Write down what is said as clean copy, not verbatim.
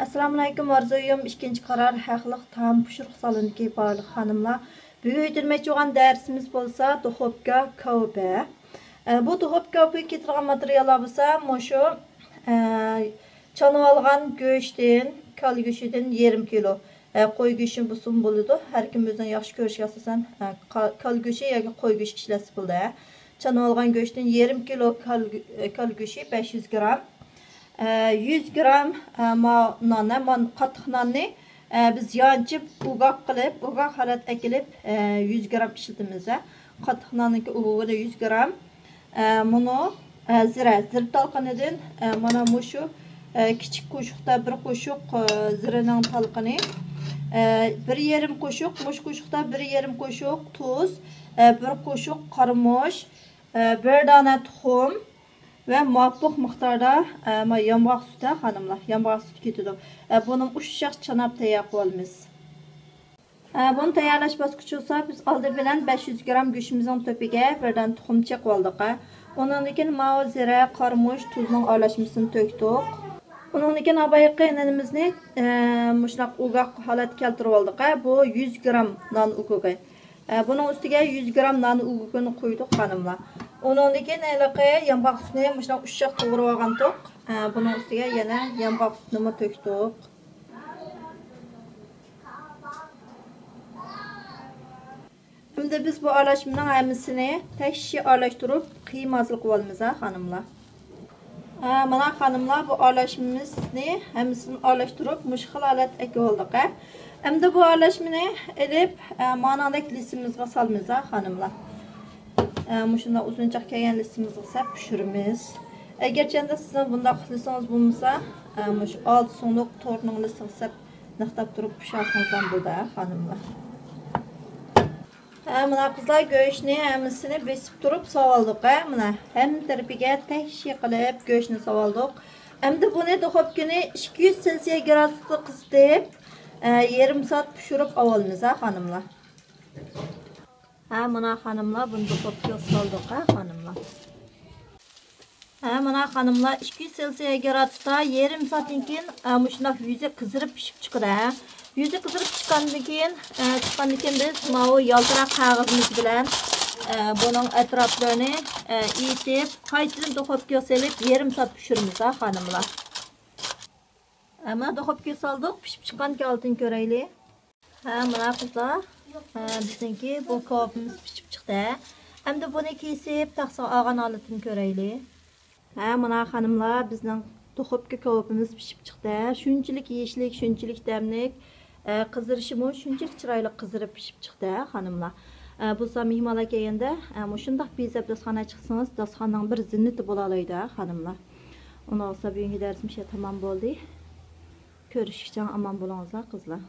Assalamu alaykum arzuyum. İkinci karar haqlıq tam pişiriq salonidagi barliq xanımlar. Bugun ötürməkçi olan dərsimiz bolsa duxovka kavbe. Bu duxovka kavbe ketirgan materiallar bolsa şu çanıb alğan göçdən, kal göçüdən 20 kilo. Qoy göçü bulsun buludu. Hər kim özünün yaxşı görüşü asasan kal göçü yoki qoy göçü işləsi buldu. Çanıb alğan göçdən 20 kilo kal göçü 500 gram. 100 gram qattiq nonni biz yanchib ugoq qilib, ugoq holat akilib 100 gram ishlatamiz. Qattiq nonniki ugog'i 100 gram. Buni zira talqinidan mana shu kichik qo'shiqda bir qo'shiq ziraning talqini, 1,5 qo'shiq, mush qo'shiqda 1,5 qo'shiq tuz, 1 qo'shiq qarmosh, 1 dona tuxum ve muvaffaq miqdorda yong'oq suti xonimlar, yong'oq suti ketadi. Buni ushshaq chanab tayyor qilamiz. Buni tayyorlash bosqichi esa biz oldin bilan 500 gram go'shtimizning to'piga birdan tuxum chaqib oldik. Undan keyin mavzira, qarmosh, tuzning aralashmasini to'kdik. Undan keyin abayqi nanimizni mushunaq ugoq holat keltirib oldik. Bu 100 gram non ugogi. Bunun ustiga 100 gram non ugogini qo'ydik xonimlar. Onun keyin yong'oq sutini mushunaq ushshaq to'g'rab olgandik. Bunun ustiga yana yong'oq sutini to'kdik. Şimdi biz bu aralashmaning hammasini tashshi aralashtirib qiyma hosil qilib olamiz xonimlar. Mana xonimlar bu aralashmamizni hammasini aralashtirib mush xil holat akib oldik. Endi bu aralashmani elib manadek listimizga solamiz xonimlar. Şunda uzunçaq kelgan listimizga sap pishiramiz. Agarchanda sizning bunday qilsangiz bo'lmasa, mush 6 so'mlik tortning listiga sap naqtab turib pishirsangiz ham bo'ladi xonimlar. Mana qizlar go'shtni hammasini besib turib sovoldik. Mana ham tarafiga tashshi qilib go'shtni sovoldik. Endi buni duxovkani 200 selsiya gradusda qisib, yarım soat pishirib olamiz xonimlar. Mana xonimlar buni duxovkaga soldik xonimlar. Mana xonimlar 200 selsiya gradusda yarım soatdan keyin mushunaq yuzi qizirib pishib chiqadi. Yuzi qizirib chiqqandan keyin biz mana yaltiroq qog'ozimiz bilan buning atroflarini itib, qaytadan duxovkaga solib yarım soat pishiramiz xonimlar. Mana duxovkaga soldik, pishib chiqqandan oldin ko'raylik. Mana qizlar, bizniki bu kavbimiz pishib chiqdi. Endi buni kesib, taqsim olgan holatini ko'raylik. Mana xonimlar, bizning duxovka kavbimiz pishib chiqdi. Shunchalik yeyishlik, shunchalik damlik, qizirishimi shunchalik chiroyli qizirib pishib chiqdi xonimlar. Bu mehmonlar kelganda, shundoq bezab dasxona chiqsangiz, dasxonning bir zinnati bo'la oladi xonimlar. Uni olsa bugungi darsimiz tamom bo'ldi. Ko'rishishdan omon bo'lingizlar qizlar.